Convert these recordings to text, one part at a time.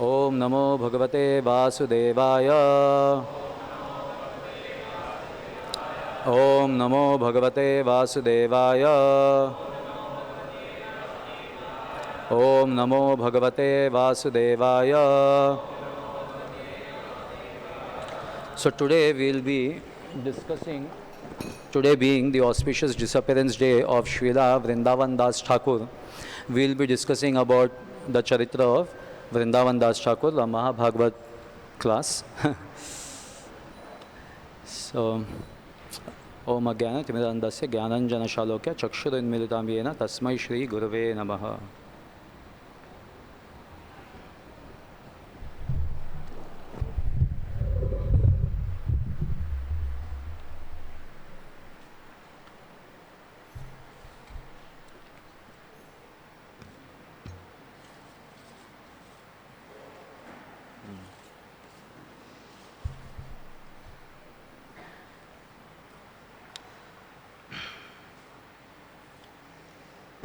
ओम नमो भगवते वासुदेवाय। ओम नमो भगवते वासुदेवाय। ओम नमो भगवते वासुदेवाय. So today we'll be discussing, today being the auspicious disappearance day of Srila Vrindavan Das Thakur, we'll be discussing about the Charitra of Vrindavan Das Thakur, the Mahabhagavad class. So, Om Agyana Timirandasya Gyananjana Shalokya Chakshurinmilitam Yena Tasmai Shri Gurave Namaha.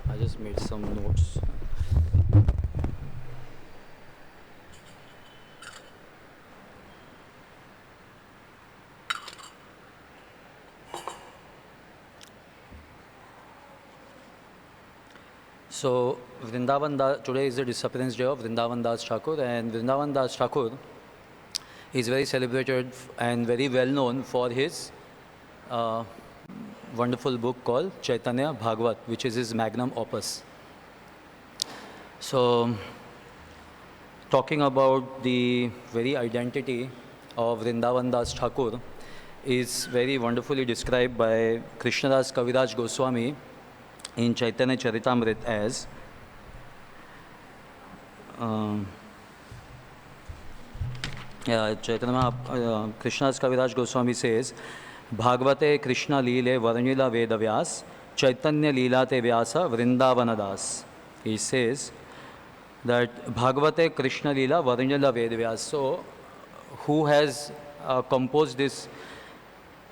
I just made some notes. So, today is the disappearance day of Vrindavan Das Thakur, and Vrindavan Das Thakur is very celebrated and very well known for his wonderful book called Chaitanya Bhagavat, which is his magnum opus. So, talking about the very identity of Vrindavan Das Thakur is very wonderfully described by Krishnadas Kaviraj Goswami in Chaitanya Charitamrit as Krishnadas Kaviraj Goswami says, Bhagavate Krishna Leele Varnila Vedavyas Chaitanya Leelate Vyasa Vrindavanadas. He says that Bhagavate Krishna Leela Varnila Vedavyas. So, who has composed this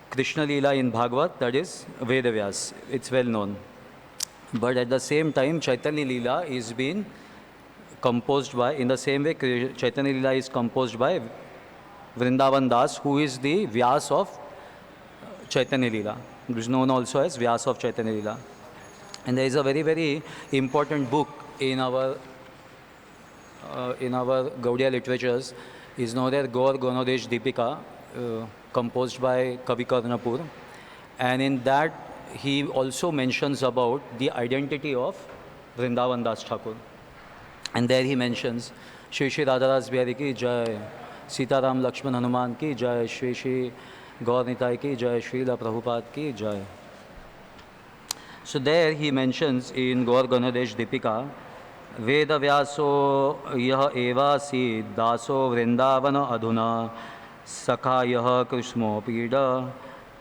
Krishna Leela in Bhagavat? That is Vedavyas. It's well known. But at the same time, Chaitanya Leela is being composed by, in the same way, Chaitanya Leela is composed by Vrindavan Das, who is the Vyas of Chaitanya Leela, who is known also as Vyas of Chaitanya Leela. And there is a very, very important book in our Gaudiya literatures, is known as Gaur Ganodesh Deepika, composed by Kavi Karnapur. And in that, he also mentions about the identity of Vrindavan Das Thakur. And there he mentions Shri Shri Radhadas Bihari ki Jai, Sita Ram Lakshman Hanuman ki Jai, Shri Shri Gaur Nitai ki Jai, Srila Prabhupada ki Jai. So there he mentions in Gaur Ganadesh Deepika, Veda Vyaso Yah Eva Si Daso Vrindavana Adhuna Sakha Yah Krishmo Pida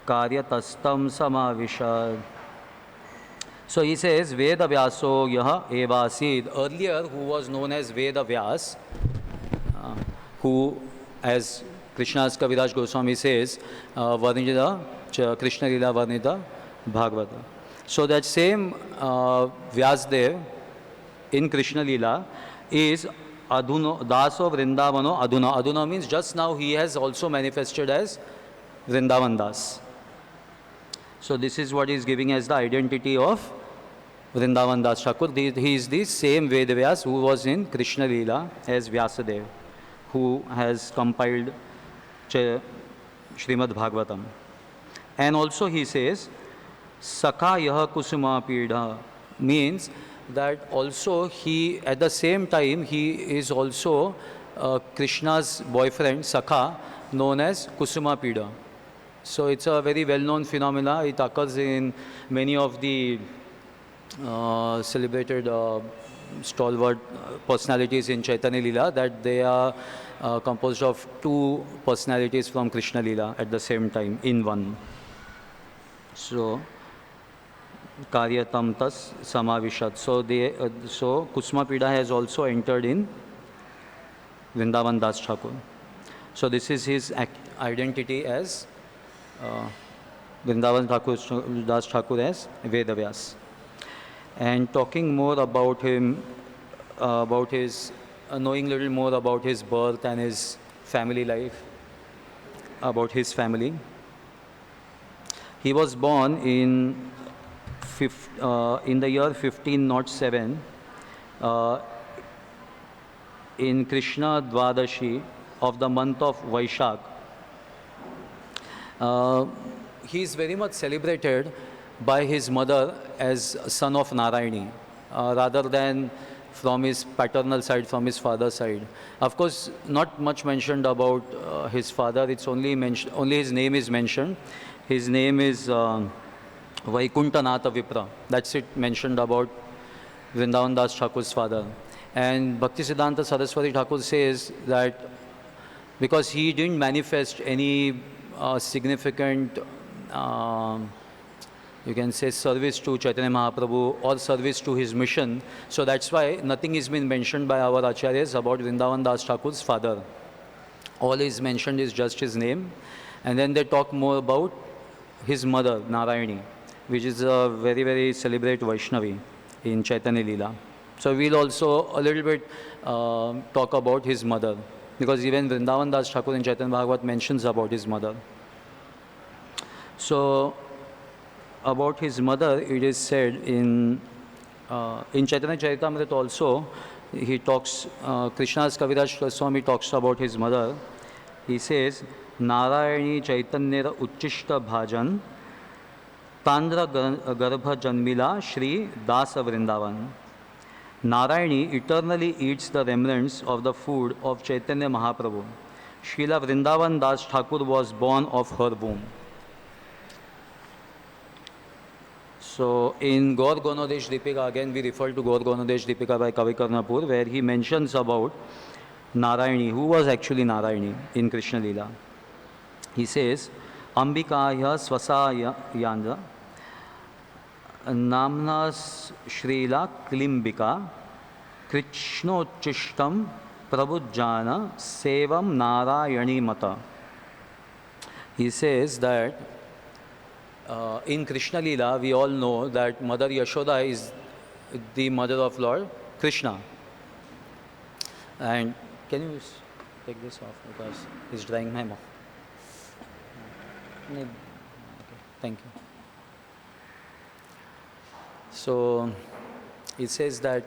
Karyatastam Samavishad. So he says, Veda Vyaso Yaha Evasid. Earlier, who was known as Veda Vyas, who, as Krishnadas Kaviraj Goswami says, Varnita, Krishna Leela Varnita Bhagavata. So that same Vyasdev in Krishna Leela is Adhuno, Daso Vrindavano Adhuna. Adhuna means just now he has also manifested as Vrindavan Das. So this is what he is giving as the identity of Vrindavan Das Thakur. He is the same Vedavyas who was in Krishna Leela as Vyasadev, who has compiled Srimad Bhagavatam. And also he says, Sakha Yaha Kusuma Pidha, means that also he, at the same time, he is also Krishna's boyfriend, Sakha, known as Kusuma Pidha. So it's a very well-known phenomena. It occurs in many of the celebrated stalwart personalities in Chaitanya Leela, that they are composed of two personalities from Krishna Leela at the same time in one. So Karyatam Tas Samavishat. So Kusma Pida has also entered in Vrindavan Das Thakur. So this is his identity as Vrindavan Das Thakur as Vedavyas. And talking more about him, about his knowing a little more about his birth and his family life, about his family. He was born in the year 1507 uh, in Krishna Dvadashi of the month of Vaishak. He is very much celebrated by his mother as son of Narayani, rather than from his paternal side, from his father's side. Of course, not much mentioned about his father. It's only mentioned, only his name is mentioned. His name is Vaikuntanatha Vipra. That's it mentioned about Vrindavan Das Thakur's father. And Bhaktisiddhanta Saraswati Thakur says that because he didn't manifest any significant, you can say, service to Chaitanya Mahaprabhu or service to his mission. So that's why nothing has been mentioned by our acharyas about Vrindavan Das Thakur's father. All is mentioned is just his name. And then they talk more about his mother, Narayani, which is a very, very celebrated Vaishnavi in Chaitanya Leela. So we'll also a little bit talk about his mother, because even Vrindavan Das Thakur in Chaitanya Bhagavat mentions about his mother. So about his mother, it is said in Chaitanya Charitamrita also, he talks, Krishna's Kaviraj Goswami talks about his mother. He says, Narayani Chaitanyara Uchishta Bhajan Tandra Garbha Janmila Shri Dasa Vrindavan. Narayani eternally eats the remnants of the food of Chaitanya Mahaprabhu. Srila Vrindavan Das Thakur was born of her womb. So in Gaur Ganodesh Deepika, again we refer to Gaur Ganodesh Deepika by Kavi Karnapur, where he mentions about Narayani, who was actually Narayani in Krishna Leela. He says, Ambikaya Swasaya Yandra Namnas Shrila Klimbika Krishnochishtam Prabhujjana Sevam Narayani Mata. He says that in Krishna Leela, we all know that Mother Yashoda is the mother of Lord Krishna. And can you take this off because it's drying my mouth. Okay, thank you. So it says that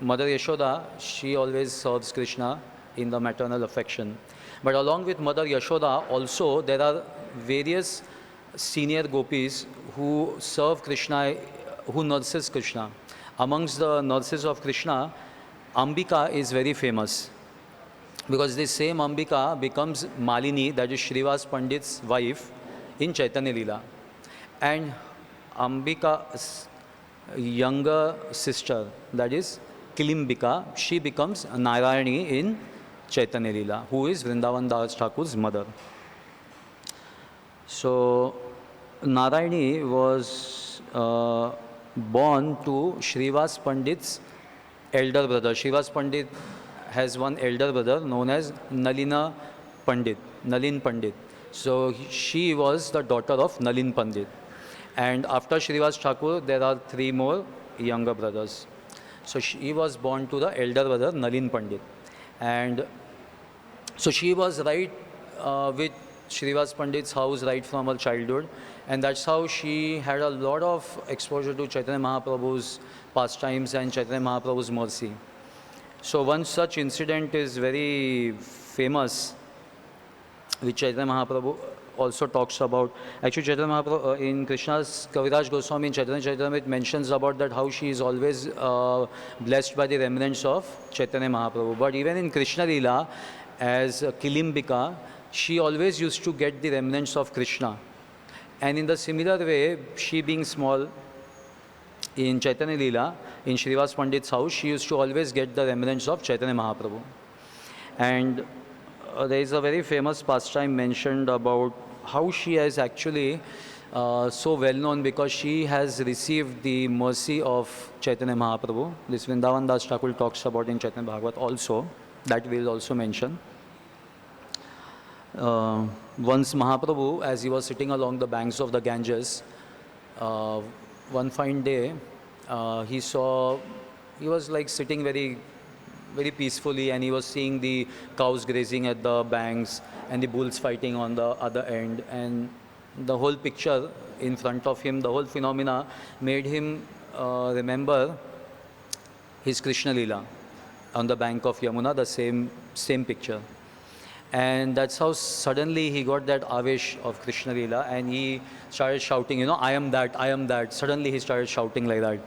Mother Yashoda, she always serves Krishna in the maternal affection. But along with Mother Yashoda, also there are various senior gopis who serve Krishna, who nurses Krishna. Amongst the nurses of Krishna, Ambika is very famous, because this same Ambika becomes Malini, that is Shrivas Pandit's wife, in Chaitanya Leela. And Ambika's younger sister, that is Kilimbika, she becomes Narayani in Chaitanya Leela, who is Vrindavan Das Thakur's mother. So Narayani was born to Shrivas Pandit's elder brother. Shrivas Pandit has one elder brother known as Nalin Pandit. So she was the daughter of Nalin Pandit. And after Shrivas Thakur, there are three more younger brothers. So she was born to the elder brother Nalin Pandit. And so she was right with Shrivas Pandit's house right from her childhood. And that's how she had a lot of exposure to Chaitanya Mahaprabhu's pastimes and Chaitanya Mahaprabhu's mercy. So one such incident is very famous, which Chaitanya Mahaprabhu also talks about. Actually, Chaitanya Mahaprabhu, in Krishna's Kaviraj Goswami in Chaitanya Charitamrita, mentions about that how she is always blessed by the remnants of Chaitanya Mahaprabhu. But even in Krishna Leela, as Kilimbika, she always used to get the remnants of Krishna. And in the similar way, she being small, in Chaitanya Leela, in Shrivas Pandit's house, she used to always get the remnants of Chaitanya Mahaprabhu. And there is a very famous pastime mentioned about how she is actually so well known, because she has received the mercy of Chaitanya Mahaprabhu. This Vrindavan Das Thakur talks about in Chaitanya Bhagavat also, that we will also mention. Once Mahaprabhu, as he was sitting along the banks of the Ganges, one fine day, he was like sitting very very peacefully, and he was seeing the cows grazing at the banks and the bulls fighting on the other end, and the whole picture in front of him, the whole phenomena made him remember his Krishna Leela on the bank of Yamuna, the same picture. And that's how suddenly he got that avesh of Krishna Leela, and he started shouting, I am that, I am that. Suddenly he started shouting like that.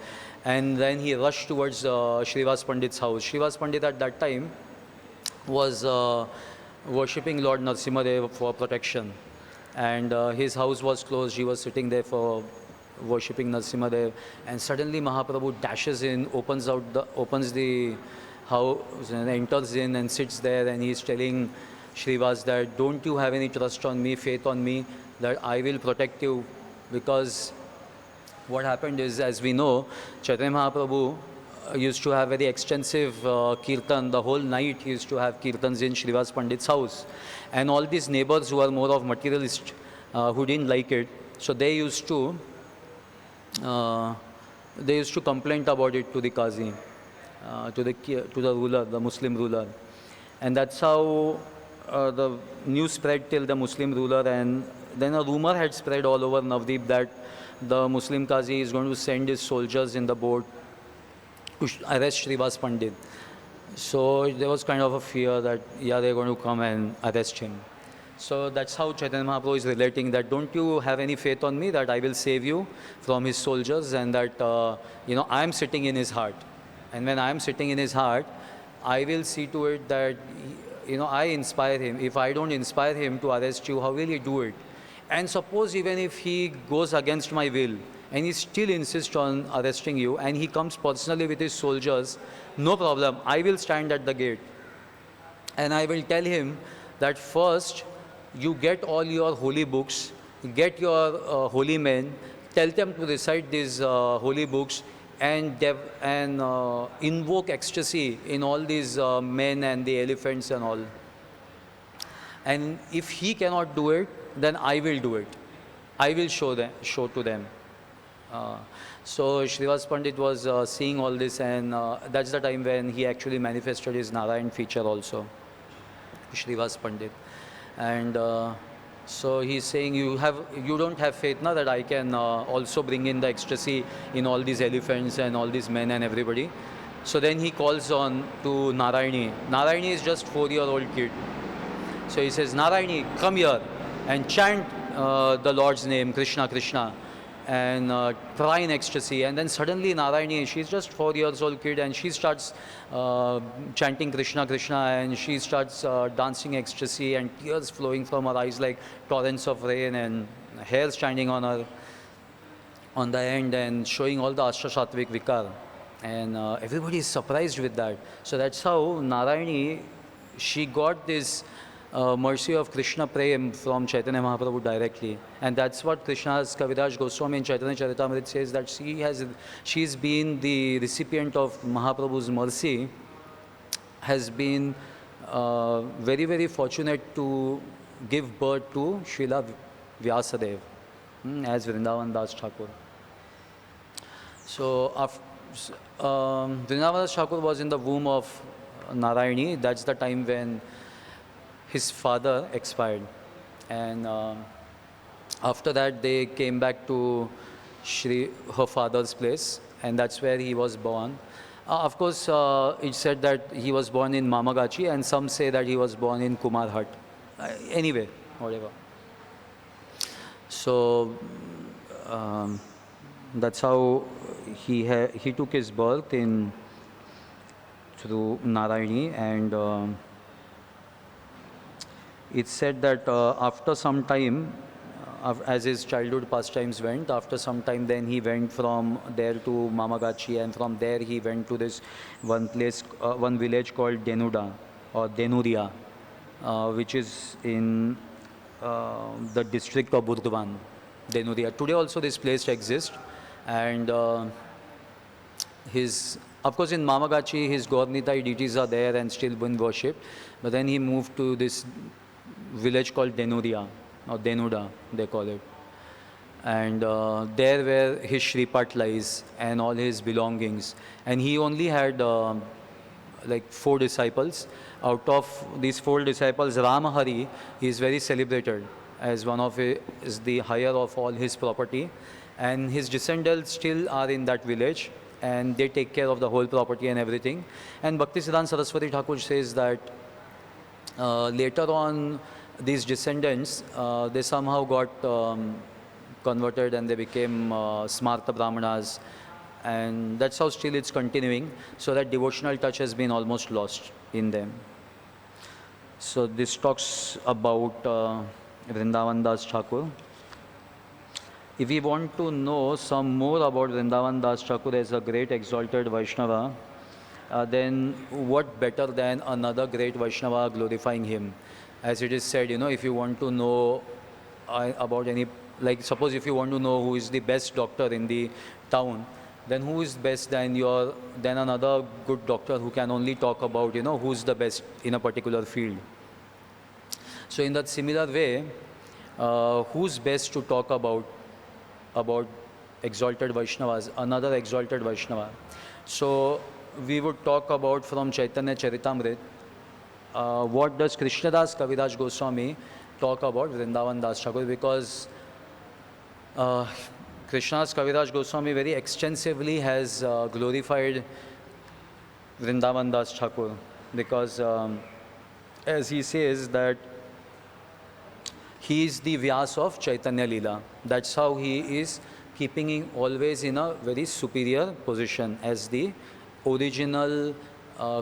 And then he rushed towards Srivas Pandit's house. Srivas Pandit at that time was worshipping Lord Narsimhadev for protection. And his house was closed. He was sitting there for worshipping Narsimhadev. And suddenly Mahaprabhu dashes in, opens the house and enters in and sits there, and he's telling Srivas that, don't you have any trust on me, faith on me, that I will protect you? Because what happened is, as we know, Chaitanya Mahaprabhu used to have very extensive kirtan. The whole night he used to have kirtans in Srivas Pandit's house. And all these neighbors who are more of materialists, who didn't like it, so they used to complain about it to the Qazi, to the ruler, the Muslim ruler. And that's how the news spread till the Muslim ruler, and then a rumor had spread all over Navdeep that the Muslim Qazi is going to send his soldiers in the boat to arrest Srivas Pandit. So there was kind of a fear that, they're going to come and arrest him. So that's how Chaitanya Mahaprabhu is relating that, don't you have any faith on me that I will save you from his soldiers, and that, I am sitting in his heart. And when I am sitting in his heart, I will see to it that, I inspire him. If I don't inspire him to arrest you, how will he do it? And suppose even if he goes against my will, and he still insists on arresting you, and he comes personally with his soldiers, no problem, I will stand at the gate. And I will tell him that first, you get all your holy books, get your holy men, tell them to recite these holy books, and invoke ecstasy in all these men and the elephants and all. And if he cannot do it, then I will do it. I will show to them. So Srivas Pandit was seeing all this, and that's the time when he actually manifested his Narayan feature also, Srivas Pandit. And so he's saying, you don't have faith now that I can also bring in the ecstasy in all these elephants and all these men and everybody. So then he calls on to Narayani. Narayani is just 4-year-old kid. So he says, Narayani, come here and chant the Lord's name, Krishna, Krishna, and try in ecstasy. And then suddenly Narayani, she's just 4-year-old kid, and she starts chanting Krishna, Krishna, and she starts dancing ecstasy, and tears flowing from her eyes like torrents of rain, and hair standing on the end, and showing all the Ashtashatvik Vikar. And everybody is surprised with that. So that's how Narayani, she got this mercy of Krishna Prem from Chaitanya Mahaprabhu directly. And that's what Krishna's Kaviraj Goswami in Chaitanya Charitamrita says, that she's been the recipient of Mahaprabhu's mercy, has been very, very fortunate to give birth to Srila Vyasadeva as Vrindavan Das Thakur. So Vrindavan Das Thakur was in the womb of Narayani. That's the time when his father expired, and after that they came back to her father's place, and that's where he was born. Of course, it's said that he was born in Mamagachi, and some say that he was born in Kumarhat. Anyway, whatever. So that's how he took his birth through Narayani, and it's said that after some time, as his childhood pastimes went, after some time then he went from there to Mamagachi, and from there he went to this one village called Denuda or Denuria, which is in the district of Burdwan, Denuria. Today also this place exists, and of course in Mamagachi his Gaurnitai deities are there and still being worshipped, but then he moved to this village called Denuria, or Denuda they call it, and there where his Shripat lies and all his belongings, and he only had like 4 disciples. Out of these 4 disciples, Ramahari is very celebrated as one of is the higher of all his property, and his descendants still are in that village, and they take care of the whole property and everything. And Bhaktisiddhanta Saraswati Thakur says that later on, these descendants, they somehow got converted and they became Smarta Brahmanas, and that's how still it's continuing, so that devotional touch has been almost lost in them. So this talks about Vrindavan Das Thakur. If we want to know some more about Vrindavan Das Thakur as a great exalted Vaishnava, then what better than another great Vaishnava glorifying him? As it is said, if you want to know about any, like suppose if you want to know who is the best doctor in the town, then who is best than another good doctor who can only talk about, who's the best in a particular field. So in that similar way, who's best to talk about exalted Vaishnavas, another exalted Vaishnava? So we would talk about from Chaitanya Charitamrita, what does Krishnadas Kaviraj Goswami talk about Vrindavan Das Thakur, because Krishnadas Kaviraj Goswami very extensively has glorified Vrindavan Das Thakur, because as he says that he is the Vyas of Chaitanya Leela. That's how he is keeping him always in a very superior position as the original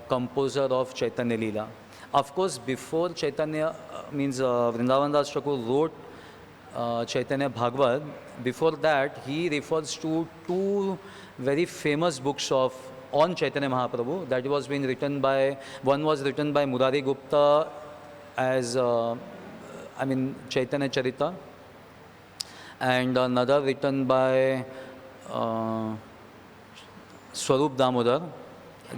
composer of Chaitanya Leela. Of course, before Chaitanya, Vrindavan Das Thakur wrote Chaitanya Bhagavat, before that he refers to 2 very famous books on Chaitanya Mahaprabhu that was being written by, one was written by Murari Gupta as Chaitanya Charita, and another written by Swarup Damodar.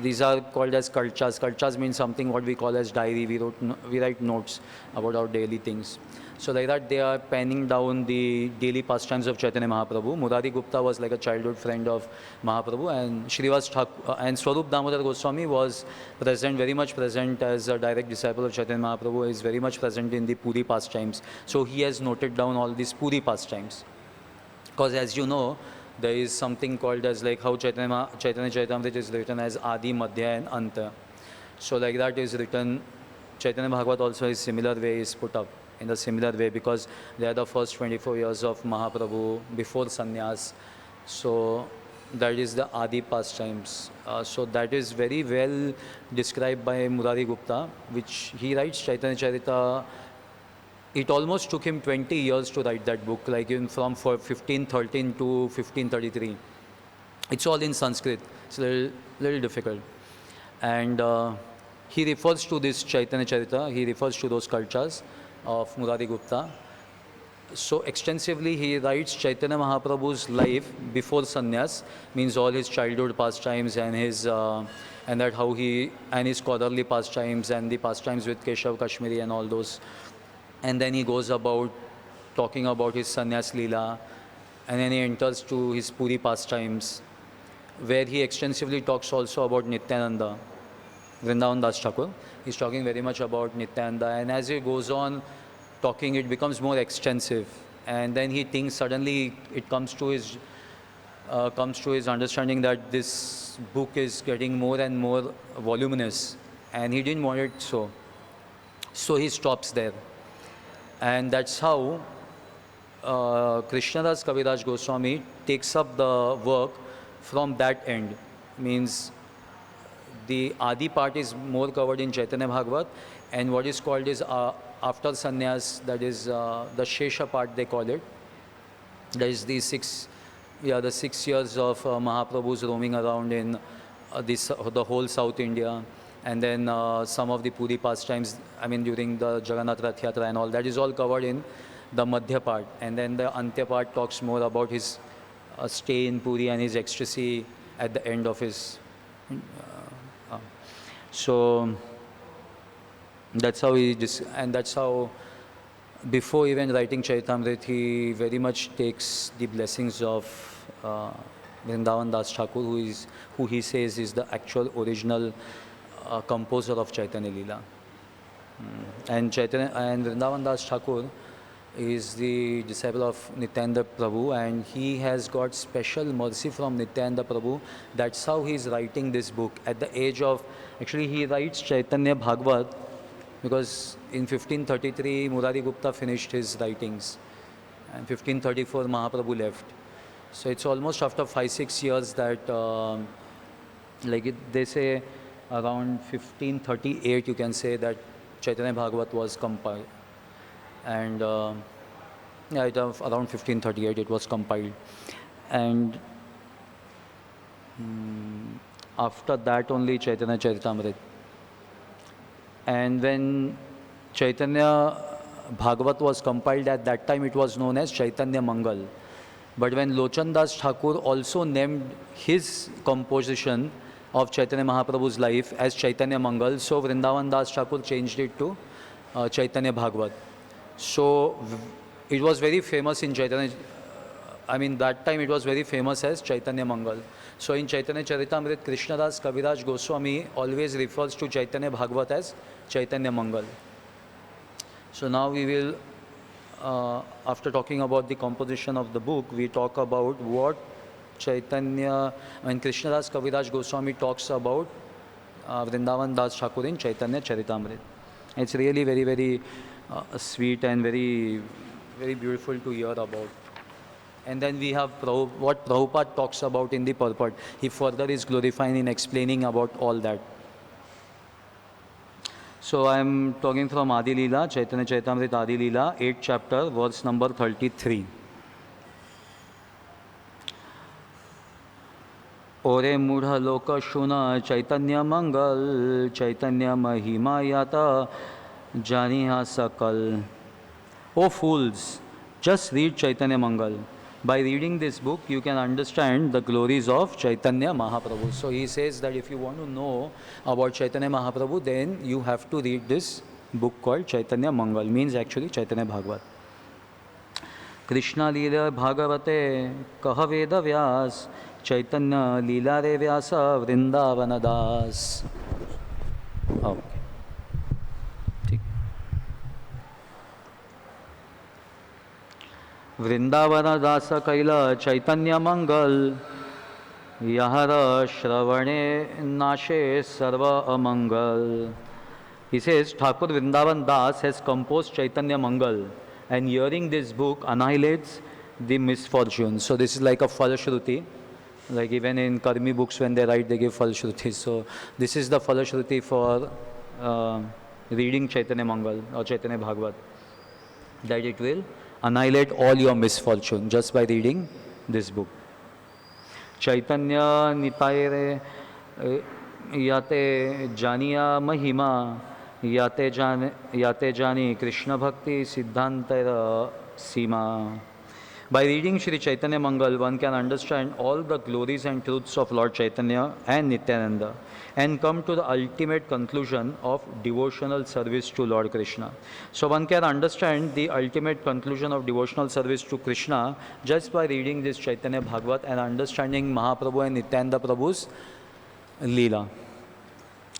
These are called as kalchas. Kalchas means something what we call as diary. We write notes about our daily things. So like that, they are penning down the daily pastimes of Chaitanya Mahaprabhu. Murari Gupta was like a childhood friend of Mahaprabhu, and Shrivas Thakur and Swarup Damodar Goswami was present, very much present as a direct disciple of Chaitanya Mahaprabhu, is very much present in the Puri pastimes. So he has noted down all these Puri pastimes. Because as you know, there is something called as like how Chaitanya Charitamrita is written as Adi, Madhya and Anta. So like that is written, Chaitanya Bhagavat also is similar way is put up in the similar way, because they are the first 24 years of Mahaprabhu before sannyas. So that is the Adi pastimes. So that is very well described by Murari Gupta, which he writes Chaitanya Charita. It almost took him 20 years to write that book, like from 1513 to 1533. It's all in Sanskrit. It's a little difficult. And he refers to this Chaitanya Charita, he refers to those kalchas of Murari Gupta. So extensively he writes Chaitanya Mahaprabhu's life before sannyas, means all his childhood pastimes and his and that how he and his scholarly pastimes and the pastimes with Keshav Kashmiri and all those. And then he goes about talking about his sannyas Leela, and then he enters to his Puri pastimes, where he extensively talks also about Nityananda, Vrindavan Das Thakur. He's talking very much about Nityananda, and as he goes on talking, it becomes more extensive. And then he thinks suddenly it comes to his understanding that this book is getting more and more voluminous, and he didn't want it so. So he stops there. And that's how Krishnadas Kaviraj Goswami takes up the work from that end. Means the Adi part is more covered in Chaitanya Bhagavat, and what is called is after sannyas, that is the Shesha part they call it. That is the 6 years of Mahaprabhu's roaming around in the whole South India. And then some of the Puri pastimes, during the Jagannath Rath Yatra and all, that is all covered in the Madhya part. And then the Antya part talks more about his stay in Puri and his ecstasy at the end of his... So that's how that's how before even writing Charitamrita, he very much takes the blessings of Vrindavan Das Thakur, who he says is the actual original a composer of Chaitanya Leela. And Vrindavan Das Thakur is the disciple of Nityananda Prabhu, and he has got special mercy from Nityananda Prabhu. That's how he is writing this book. At the age of, actually he writes Chaitanya Bhagavat because in 1533 Murari Gupta finished his writings and 1534 Mahaprabhu left. So it's almost after 5-6 years that they say around 1538 you can say that Chaitanya Bhagavat was compiled. And around 1538 it was compiled. And after that only Chaitanya Charitamrita. And when Chaitanya Bhagavat was compiled, at that time it was known as Chaitanya Mangal. But when Lochan Das Thakur also named his composition of Chaitanya Mahaprabhu's life as Chaitanya Mangal, so Vrindavan Das Thakur changed it to Chaitanya Bhagavat. So it was very famous in Chaitanya, that time it was very famous as Chaitanya Mangal. So in Chaitanya Charitamrita, Krishnadas Kaviraj Goswami always refers to Chaitanya Bhagavat as Chaitanya Mangal. So now we will, after talking about the composition of the book, we talk about what Chaitanya, Krishnadas Kaviraj Goswami talks about Vrindavan Das Thakur in Chaitanya Charitamrita. It's really very, very sweet and very, very beautiful to hear about. And then we have what Prabhupada talks about in the purport. He further is glorifying in explaining about all that. So I am talking from Adi Leela, Chaitanya Charitamrita Adi Leela, 8th chapter, verse number 33. Ore mudha loka shuna Chaitanya Mangal, Chaitanya Mahima Yata Janiha Sakal. O fools, just read Chaitanya Mangal. By reading this book, you can understand the glories of Chaitanya Mahaprabhu. So he says that if you want to know about Chaitanya Mahaprabhu, then you have to read this book called Chaitanya Mangal, means actually Chaitanya Bhagavat. Krishna Leela Bhagavate Kaha Veda Vyas Chaitanya Leela Re Vyasa Vrindavana Das. Okay. Vrindavana Dasa Kaila Chaitanya Mangal Yahara Shravane Nashe Sarva Amangal. He says Thakur Vrindavan Das has composed Chaitanya Mangal, and hearing this book annihilates the misfortune. So this is like a Falashruti. Like even in Karmi books when they write, they give Falashruti. So this is the Falashruti for reading Chaitanya Mangal or Chaitanya Bhagavat. That it will annihilate all your misfortune just by reading this book. Chaitanya Nitayre Yate Janiya Mahima Yate Jani Krishna Bhakti Siddhantara Sima. By reading Sri Chaitanya Mangal, one can understand all the glories and truths of Lord Chaitanya and Nityananda and come to the ultimate conclusion of devotional service to Lord Krishna. So one can understand the ultimate conclusion of devotional service to Krishna just by reading this Chaitanya Bhagavat and understanding Mahaprabhu and Nityananda Prabhu's Leela.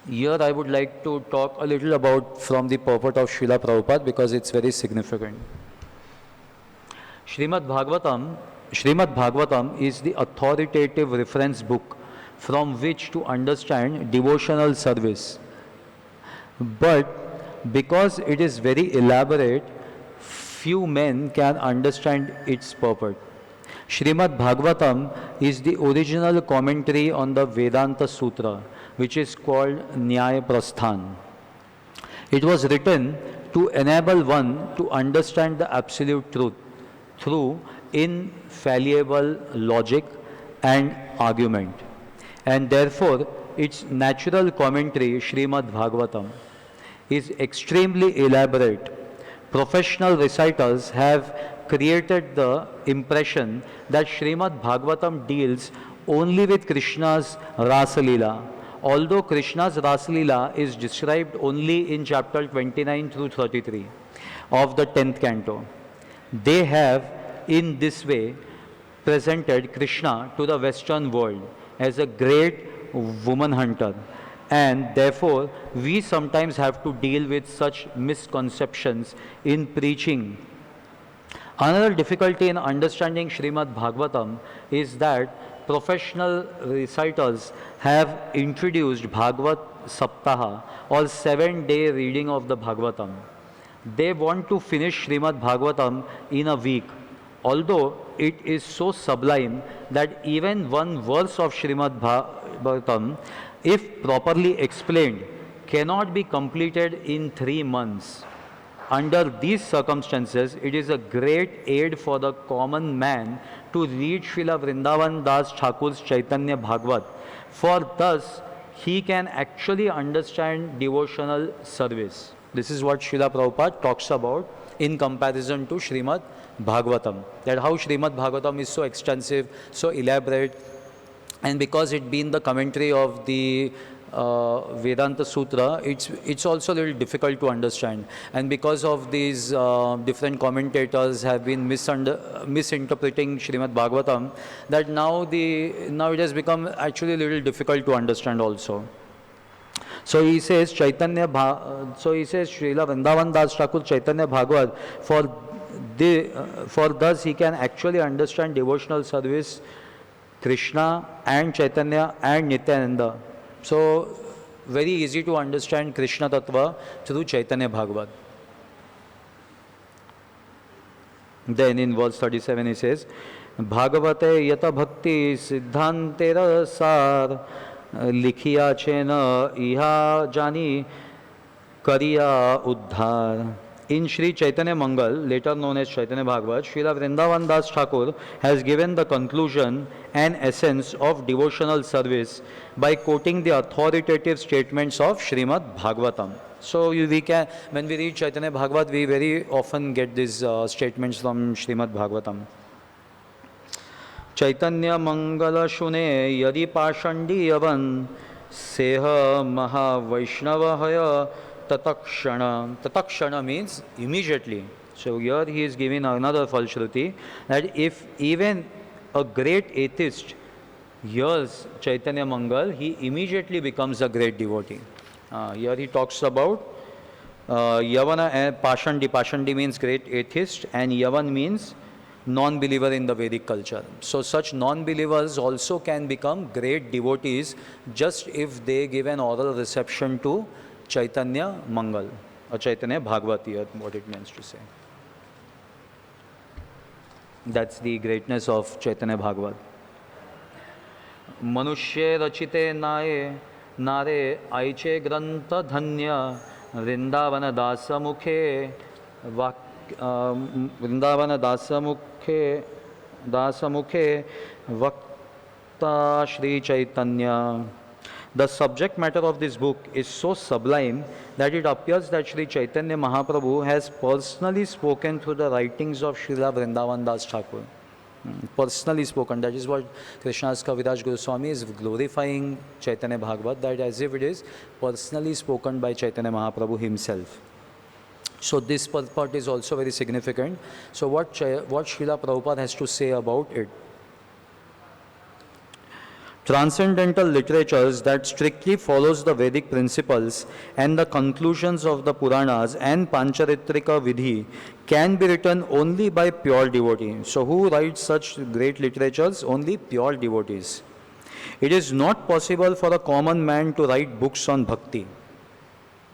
Here I would like to talk a little about from the purport of Srila Prabhupada because it's very significant. Srimad Bhagavatam is the authoritative reference book from which to understand devotional service. But because it is very elaborate, few men can understand its purport. Srimad Bhagavatam is the original commentary on the Vedanta Sutra, which is called Nyaya Prasthan. It was written to enable one to understand the absolute truth through infallible logic and argument. And therefore, its natural commentary, Srimad Bhagavatam, is extremely elaborate. Professional reciters have created the impression that Srimad Bhagavatam deals only with Krishna's Rasa Leela, although Krishna's Rasa Leela is described only in chapter 29 through 33 of the 10th canto. They have, in this way, presented Krishna to the Western world as a great woman hunter and therefore we sometimes have to deal with such misconceptions in preaching. Another difficulty in understanding Srimad Bhagavatam is that professional reciters have introduced Bhagavat Saptaha or 7-day reading of the Bhagavatam. They want to finish Srimad Bhagavatam in a week, although it is so sublime that even one verse of Srimad Bhagavatam, if properly explained, cannot be completed in 3 months. Under these circumstances, it is a great aid for the common man to read Srila Vrindavan Das Thakur's Chaitanya Bhagavat, for thus he can actually understand devotional service. This is what Srila Prabhupada talks about in comparison to Srimad Bhagavatam. That how Srimad Bhagavatam is so extensive, so elaborate, and because it being the commentary of the Vedanta Sutra, it's also a little difficult to understand. And because of these different commentators have been misinterpreting Srimad Bhagavatam, that now it has become actually a little difficult to understand also. So he says Srila Vrindavan Das Thakur Chaitanya Bhagavat, for thus he can actually understand devotional service, Krishna and Chaitanya and Nityananda. So very easy to understand Krishna Tattva through Chaitanya Bhagavat. Then in verse 37 he says, Bhagavate yata bhakti siddhantera sar likhiya chena iha jani kariya uddhar. In Sri Chaitanya Mangal, later known as Chaitanya Bhagavat, Srila Vrindavan Das Thakur has given the conclusion and essence of devotional service by quoting the authoritative statements of Srimad Bhagavatam. So we can, when we read Chaitanya Bhagavat, we very often get these statements from Srimad Bhagavatam. Chaitanya Mangala Shune Yadi Pashandi Yavan Seha Maha Vaishnava Haya Tatakshana. Tatakshana means immediately. So here he is giving another falshruti that if even a great atheist hears Chaitanya Mangal, he immediately becomes a great devotee. Here he talks about Yavana and Pashandi. Pashandi means great atheist and Yavan means non-believer in the Vedic culture. So such non-believers also can become great devotees just if they give an oral reception to Chaitanya Mangal or Chaitanya Bhagavati, what it means to say. That's the greatness of Chaitanya Bhagavat. Manushye rachite nare aiche granta dhanya Vrindavana dasa mukhe Vrindavana dasa mukhe vakta Shri Chaitanya. The subject matter of this book is so sublime that it appears that Sri Chaitanya Mahaprabhu has personally spoken through the writings of Srila Vrindavan Das Thakur. Personally spoken, that is what Krishnadas Kaviraj Goswami is glorifying Chaitanya Bhagavat, that as if it is personally spoken by Chaitanya Mahaprabhu himself. So this part is also very significant. So what Srila Prabhupada has to say about it? Transcendental literatures that strictly follows the Vedic principles and the conclusions of the Puranas and Pancharitrika Vidhi can be written only by pure devotees. So who writes such great literatures? Only pure devotees. It is not possible for a common man to write books on bhakti.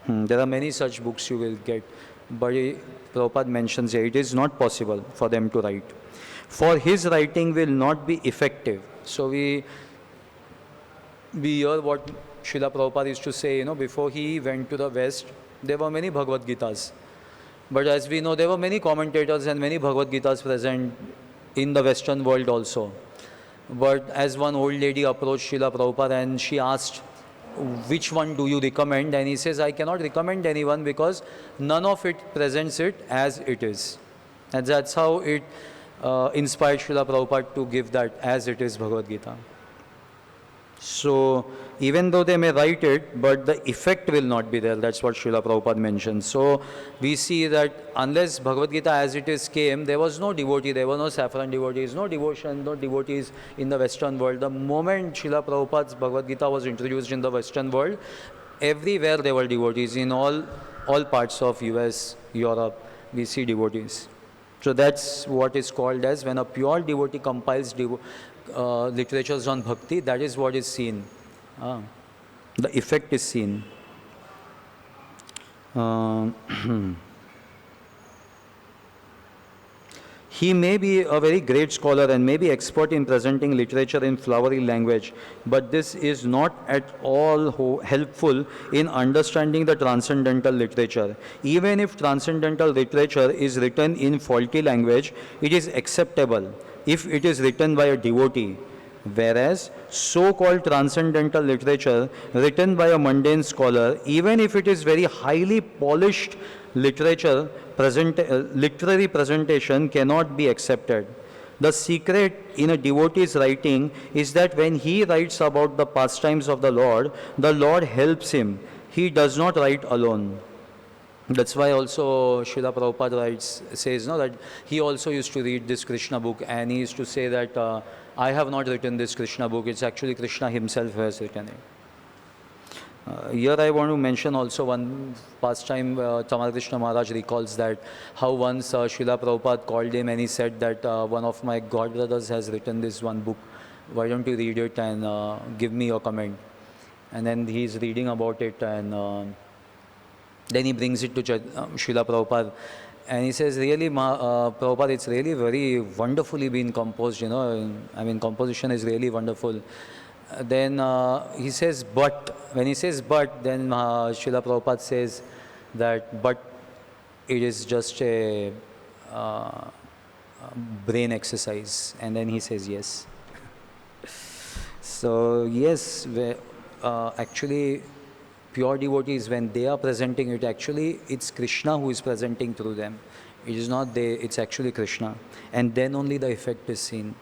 There are many such books you will get, but Prabhupada mentions here, it is not possible for them to write. For his writing will not be effective. So we hear what Srila Prabhupada used to say, before he went to the West, there were many Bhagavad Gitas. But as we know, there were many commentators and many Bhagavad Gitas present in the Western world also. But as one old lady approached Srila Prabhupada and she asked, which one do you recommend? And he says, I cannot recommend anyone because none of it presents it as it is. And that's how it inspired Srila Prabhupada to give that as it is Bhagavad Gita. So even though they may write it, but the effect will not be there. That's what Srila Prabhupada mentions. So we see that unless Bhagavad Gita as it is came, there was no devotee, there were no saffron devotees, no devotion, no devotees in the Western world. The moment Srila Prabhupada's Bhagavad Gita was introduced in the Western world, everywhere there were devotees. In all parts of US, Europe, we see devotees. So that's what is called as when a pure devotee compiles literatures on bhakti, that is what is seen. The effect is seen. He may be a very great scholar and may be expert in presenting literature in flowery language, but this is not at all helpful in understanding the transcendental literature. Even if transcendental literature is written in faulty language, it is acceptable if it is written by a devotee. Whereas so-called transcendental literature written by a mundane scholar, even if it is very highly polished literature, literary presentation cannot be accepted. The secret in a devotee's writing is that when he writes about the pastimes of the Lord helps him. He does not write alone. That's why also Srila Prabhupada says that he also used to read this Krishna book, and he used to say that I have not written this Krishna book, it's actually Krishna himself who has written it. Here I want to mention also one pastime. Tamal Krishna Maharaj recalls that how once Srila Prabhupada called him and he said that one of my god brothers has written this one book, why don't you read it and give me your comment. And then he's reading about it, and then he brings it to Srila Prabhupada, and he says, really, Prabhupada, it's really very wonderfully been composed, I mean, composition is really wonderful. Then he says, but, when he says but, then Srila Prabhupada says that, but it is just a brain exercise. And then he says, yes. So, yes, actually, pure devotees, when they are presenting it, actually it's Krishna who is presenting through them. It is not they, it's actually Krishna. And then only the effect is seen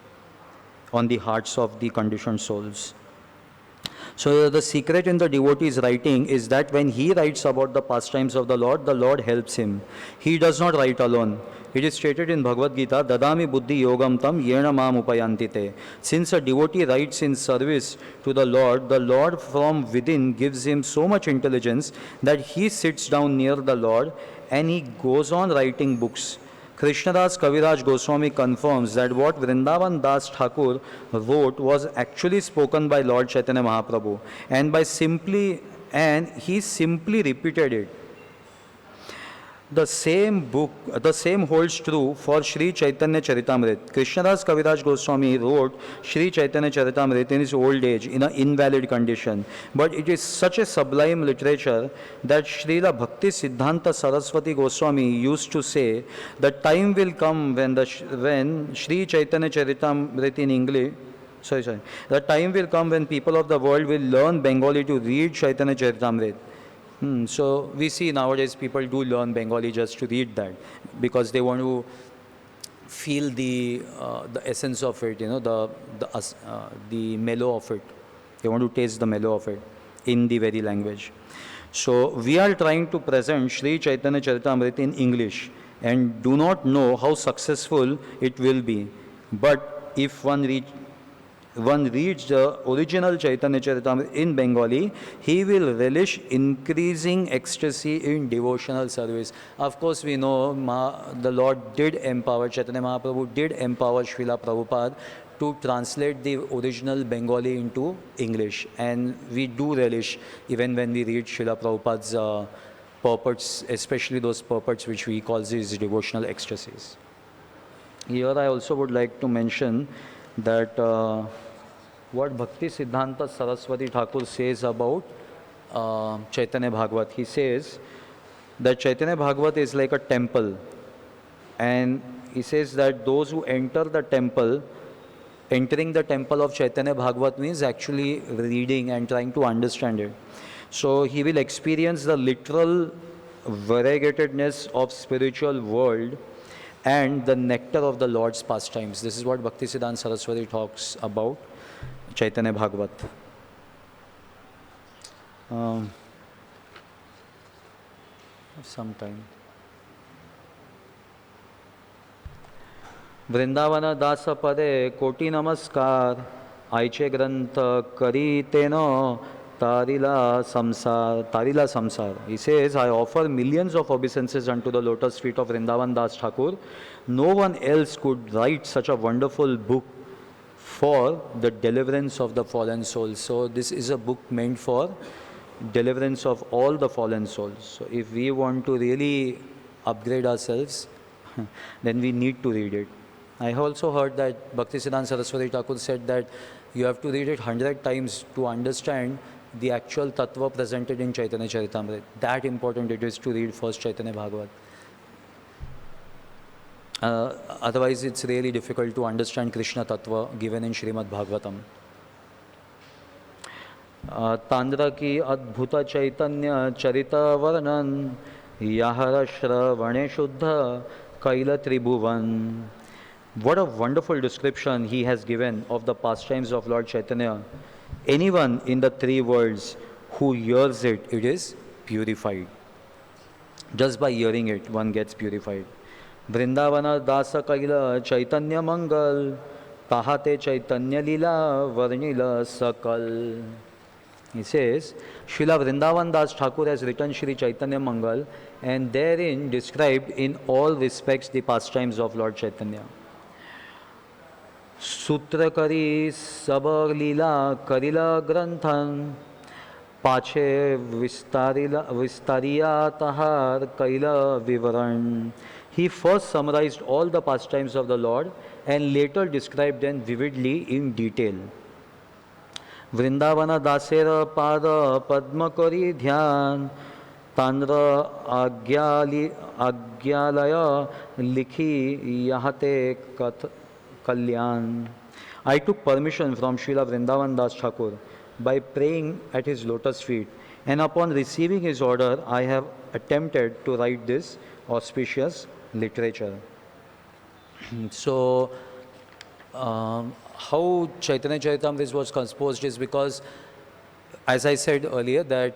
on the hearts of the conditioned souls. So the secret in the devotee's writing is that when he writes about the pastimes of the Lord helps him. He does not write alone. It is stated in Bhagavad Gita, Dadami buddhi yogam tam yena mam upayantite. Since a devotee writes in service to the Lord from within gives him so much intelligence that he sits down near the Lord and he goes on writing books. Krishnadas Kaviraj Goswami confirms that what Vrindavan Das Thakur wrote was actually spoken by Lord Chaitanya Mahaprabhu, and he simply repeated it. The same holds true for Sri Chaitanya Charitamrita. Krishnadas Kaviraj Goswami wrote Sri Chaitanya Charitamrita in his old age in an invalid condition. But it is such a sublime literature that Srila Bhakti Siddhanta Saraswati Goswami used to say, the time will come when Sri Chaitanya Charitamrita in English, the time will come when people of the world will learn Bengali to read Chaitanya Charitamrita. So we see nowadays people do learn Bengali just to read that because they want to feel the essence of it, the mellow of it. They want to taste the mellow of it in the very language. So we are trying to present Sri Chaitanya Charitamrita in English and do not know how successful it will be. But if one reads the original Chaitanya Charitamrita in Bengali, he will relish increasing ecstasy in devotional service. Of course, we know the Lord did empower, Chaitanya Mahaprabhu did empower Srila Prabhupada to translate the original Bengali into English. And we do relish even when we read Srila Prabhupada's purports, especially those purports which we call these devotional ecstasies. Here I also would like to mention that what Bhakti Siddhanta Saraswati Thakur says about Chaitanya Bhagavat. He says that Chaitanya Bhagavat is like a temple, and he says that those who enter the temple, entering the temple of Chaitanya Bhagavat means actually reading and trying to understand it. So he will experience the literal variegatedness of spiritual world and the nectar of the Lord's pastimes. This is what Bhakti Siddhanta Saraswati talks about Chaitanya Bhagavat. Um, sometime. Vrindavan दास पदे कोटी नमस्कार आईचे ग्रंथ करी तेनो Tarila Samsar. He says, I offer millions of obeisances unto the lotus feet of Vrindavan Das Thakur. No one else could write such a wonderful book for the deliverance of the fallen souls. So this is a book meant for deliverance of all the fallen souls. So if we want to really upgrade ourselves, then we need to read it. I also heard that Bhaktisiddhanta Saraswati Thakur said that you have to read it 100 times to understand the actual tattva presented in Chaitanya Charitamrita. That important it is to read first Chaitanya Bhagavat. Otherwise, it's really difficult to understand Krishna tattva given in Srimad Bhagavatam. तांद्र की अद्भुत चैतन्य चरित वर्णन यहर श्रवणे शुद्ध कैल त्रिभुवन. What a wonderful description he has given of the pastimes of Lord Chaitanya. Anyone in the three worlds who hears it, it is purified. Just by hearing it, one gets purified. Vrindavana dasa kaila chaitanya mangal tahate chaitanya lila varnila sakal. He says, Srila Vrindavan Das Thakur has written Sri Chaitanya Mangal and therein described in all respects the pastimes of Lord Chaitanya. सूत्र करी सब लीला करिला ग्रंथन पाछे विस्तारिया तहार कैला विवरण. He first summarized all the pastimes of the Lord and later described them vividly in detail. Vrindavan दासेर पाद पद्म करी ध्यान तांद्र आज्ञालय लिखी यहते कथ Kalyan. I took permission from Srila Vrindavan Das Thakur by praying at his lotus feet, and upon receiving his order, I have attempted to write this auspicious literature. So, how Chaitanya Charitamrita was composed is because, as I said earlier, that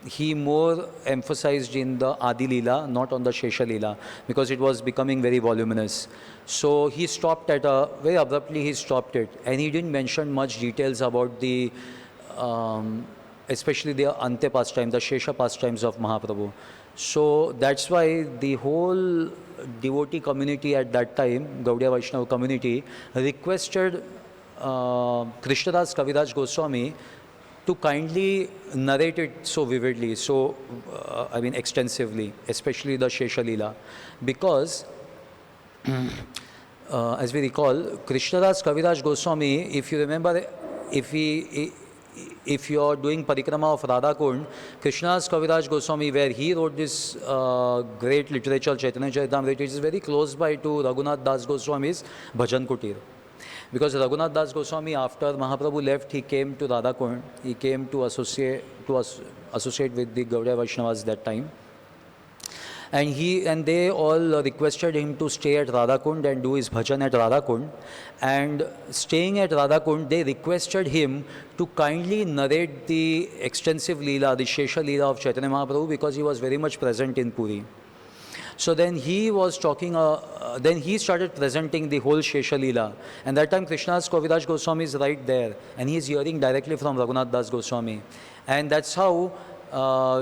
he more emphasized in the Adi Leela, not on the Shesha Leela, because it was becoming very voluminous. So he stopped at very abruptly he stopped it, and he didn't mention much details about the, especially the Ante pastime, the Shesha pastimes of Mahaprabhu. So that's why the whole devotee community at that time, Gaudiya Vaishnava community, requested Krishnadas Kaviraj Goswami to kindly narrate it so vividly, so extensively, especially the Shesha Leela, because as we recall, Krishnadas Kaviraj Goswami, if you remember, if you are doing Parikrama of Radha Kund, Krishnadas Kaviraj Goswami, where he wrote this great literature, Chaitanya Charitamrita, it is very close by to Raghunath Das Goswami's Bhajan Kutir. Because Raghunath Das Goswami, after Mahaprabhu left, he came to Radha Kund. He came to associate with the Gaudiya Vaishnavas that time. And they all requested him to stay at Radha Kund and do his bhajan at Radha Kund. And staying at Radha Kund, they requested him to kindly narrate the extensive Leela, the Shesha Leela of Chaitanya Mahaprabhu, because he was very much present in Puri. So then he was talking, then he started presenting the whole Shesha Leela. And that time Krishnadas Kaviraj Goswami is right there. And he is hearing directly from Raghunath Das Goswami. And that's how,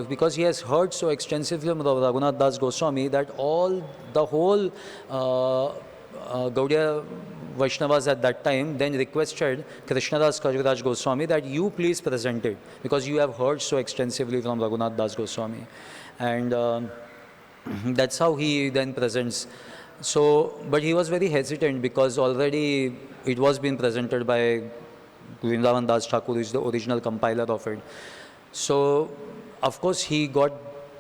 because he has heard so extensively from Raghunath Das Goswami, that the whole Gaudiya Vaishnavas at that time then requested Krishnadas Kaviraj Goswami that you please present it, because you have heard so extensively from Raghunath Das Goswami. And that's how he then presents. So, but he was very hesitant because already it was being presented by Vrindavan Das Thakur, who is the original compiler of it. So, of course, he got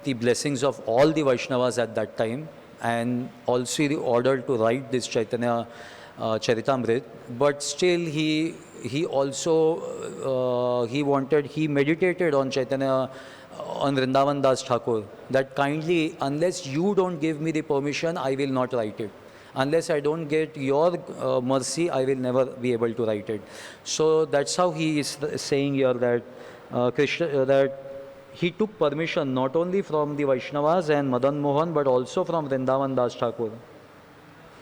the blessings of all the Vaishnavas at that time, and also the order to write this Chaitanya Charitamrita. But still, he meditated on Chaitanya, on Vrindavan Das Thakur, that kindly, unless you don't give me the permission, I will not write it. Unless I don't get your mercy, I will never be able to write it. So that's how he is saying here that that he took permission not only from the Vaishnavas and Madan Mohan, but also from Vrindavan Das Thakur.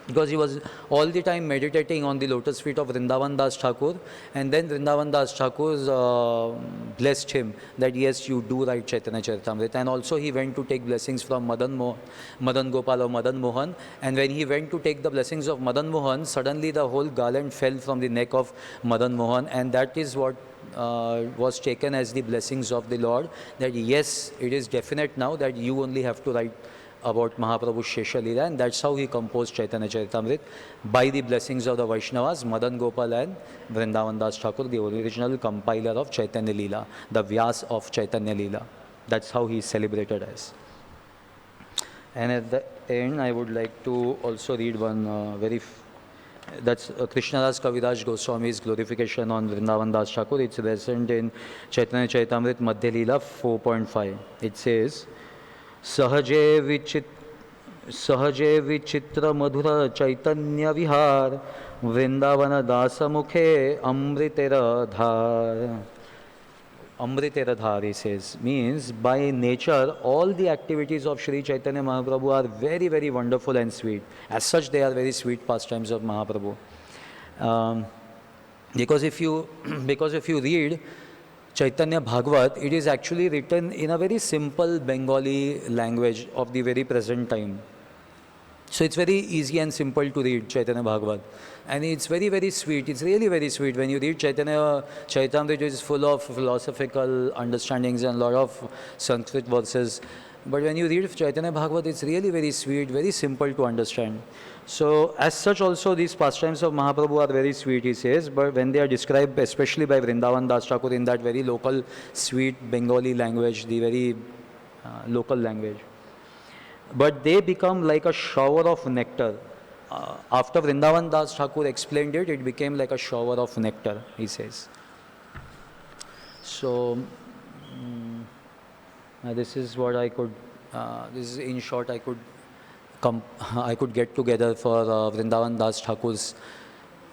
Because he was all the time meditating on the lotus feet of Vrindavan Das Thakur, and then Vrindavan Das Thakur blessed him that yes, you do write Chaitanya Charitamrita. And also he went to take blessings from Madan Gopal or Madan Mohan, and when he went to take the blessings of Madan Mohan, suddenly the whole garland fell from the neck of Madan Mohan, and that is what was taken as the blessings of the Lord, that yes, it is definite now that you only have to write about Mahaprabhu's Shesha Leela, and that's how he composed Chaitanya Charitamrita, by the blessings of the Vaishnavas, Madan Gopal and Vrindavan Das Thakur, the original compiler of Chaitanya Leela, the Vyas of Chaitanya Leela. That's how he is celebrated as. And at the end, I would like to also read one that's Krishnadas Kaviraj Goswami's glorification on Vrindavan Das Thakur. It's present in Chaitanya Charitamrita Madhya Leela 4.5. It says, सहजे विचित्र मधुर चैतन्य विहार वृंदावन दास मुखे Amriteradhar, he says, means by nature all the activities of Sri Chaitanya Mahaprabhu are very, very wonderful and sweet. As such, they are very sweet pastimes of Mahaprabhu. Because if you read Chaitanya Bhagavat, it is actually written in a very simple Bengali language of the very present time. So it's very easy and simple to read Chaitanya Bhagavat. And it's very, very sweet. It's really very sweet. When you read Chaitanya Charitamrita, it is full of philosophical understandings and a lot of Sanskrit verses. But when you read Chaitanya Bhagavat, it's really very sweet, very simple to understand. So as such also these pastimes of Mahaprabhu are very sweet, he says, but when they are described especially by Vrindavan Das Thakur in that very local, sweet Bengali language, the very local language. But they become like a shower of nectar. After Vrindavan Das Thakur explained it, it became like a shower of nectar, he says. So this is what I could, this is in short I could get together for Vrindavan Das Thakur's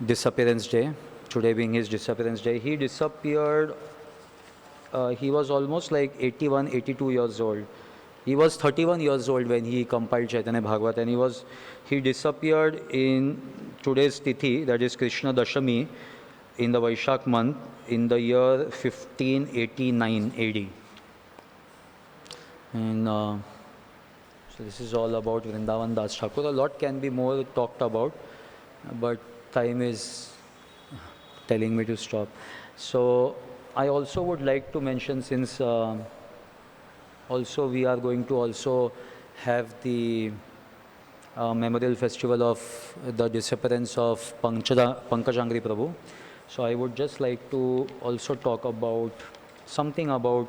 disappearance day, today being his disappearance day. He disappeared, he was almost like 81, 82 years old. He was 31 years old when he compiled Chaitanya Bhagavat, and he disappeared in today's Tithi, that is Krishna Dashami, in the Vaishak month, in the year 1589 AD. And so this is all about Vrindavan Das Thakur. A lot can be more talked about, but time is telling me to stop. So I also would like to mention, since also we are going to also have the memorial festival of the disappearance of Pankajangri Prabhu. So I would just like to also talk about something about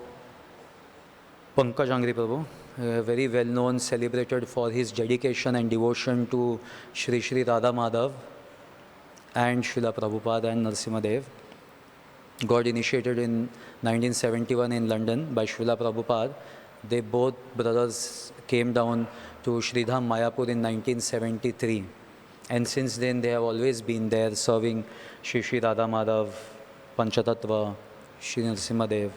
Pankajangri Prabhu, very well known, celebrated for his dedication and devotion to Shri Shri Radha Madhav and Srila Prabhupada and Narasimhadev. Got initiated in 1971 in London by Srila Prabhupada. They both brothers came down to Sridham Mayapur in 1973. And since then they have always been there serving Shri Shri Radha Madhav, Panchatattva, Shri Narasimhadev.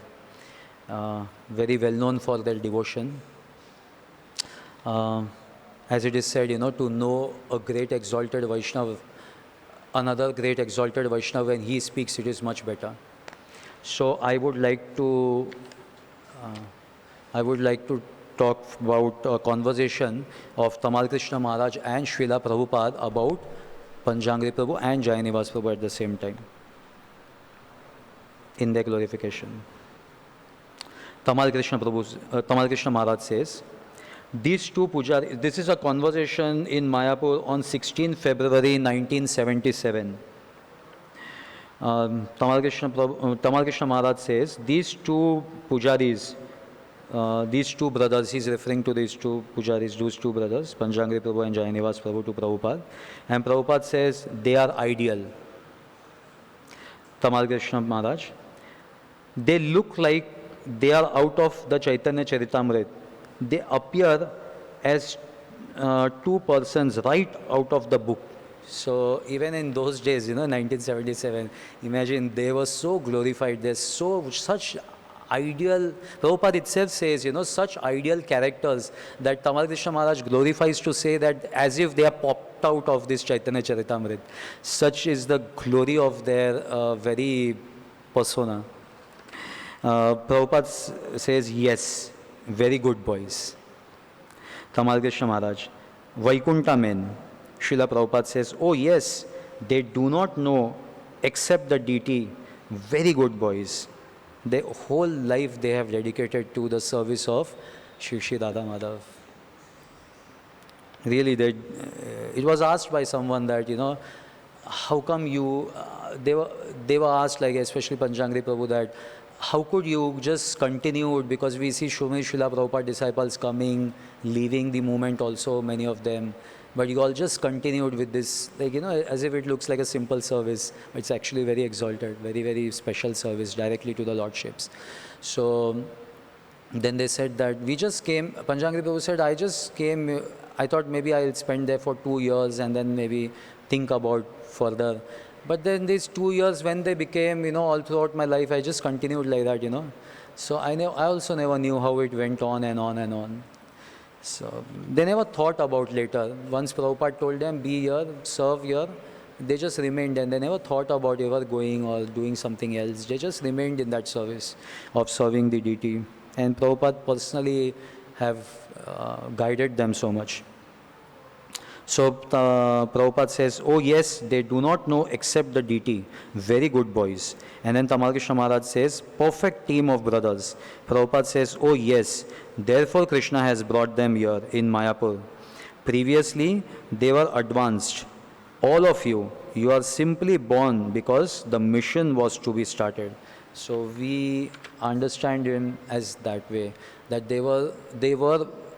Very well known for their devotion. As it is said, to know a great exalted Vaishnava, another great exalted Vaishnava, when he speaks, it is much better. So I would like to talk about a conversation of Tamal Krishna Maharaj and Srila Prabhupada about Panjangri Prabhu and Jayanivas Prabhu at the same time in their glorification. Tamal Krishna Maharaj says, these two pujaris, this is a conversation in Mayapur on 16 February 1977. Tamal Krishna Maharaj says, these two pujaris, these two brothers, he is referring to these two pujaris, those two brothers, Panjangri Prabhu and Jayanivas Prabhu, to Prabhupada. And Prabhupada says, they are ideal. Tamal Krishna Maharaj, they look like they are out of the Chaitanya Charitamrita. They appear as two persons right out of the book. So even in those days, 1977, imagine, they were so glorified. There's such ideal. Prabhupada itself says, such ideal characters that Tamal Krishna Maharaj glorifies to say that as if they are popped out of this Chaitanya Charitamrita. Such is the glory of their very persona. Prabhupada says, yes, very good boys. Tamal Krishna Maharaj. Vaikunta men. Srila Prabhupada says, oh yes, they do not know except the deity. Very good boys. Their whole life they have dedicated to the service of Shri Shri Radha Madhav. Really, it was asked by someone that, how come you, they were asked, like especially Panchangri Prabhu, that how could you just continue, because we see so many Srila Prabhupada disciples coming, leaving the movement also, many of them, but you all just continued with this, like, as if it looks like a simple service. It's actually very exalted, very, very special service directly to the Lordships. So then they said that we just came, Panchangri Prabhu said, I just came, I thought maybe I'll spend there for 2 years and then maybe think about further. But then these 2 years, when they became, all throughout my life, I just continued like that, So I also never knew how it went on and on and on. So they never thought about later. Once Prabhupada told them, be here, serve here, they just remained, and they never thought about ever going or doing something else. They just remained in that service of serving the deity. And Prabhupada personally have guided them so much. So Prabhupada says, oh yes, they do not know except the deity. Very good boys. And then Tamal Krishna Maharaj says, perfect team of brothers. Prabhupada says, oh yes, therefore Krishna has brought them here in Mayapur. Previously, they were advanced. All of you are simply born because the mission was to be started. So we understand him as that way, that they were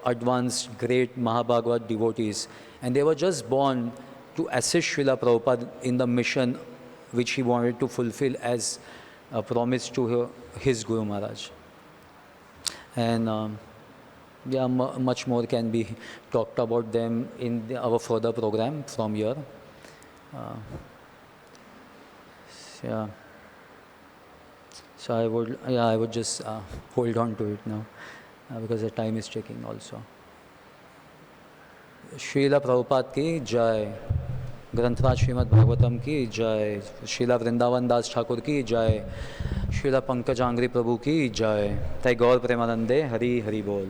advanced, great Mahabhagavad devotees, and they were just born to assist Srila Prabhupada in the mission which he wanted to fulfill as a promise to his Guru Maharaj. And much more can be talked about them in our further program from here. So I would just hold on to it now because the time is ticking also. Srila Prabhupada ki jai, Granthrat Srimad Bhagavatam ki jai, Srila Vrindavan Das Thakur ki jai, Srila Pankajangri Prabhu ki jai, Thy Gaur Premanande Hari Hari Bol.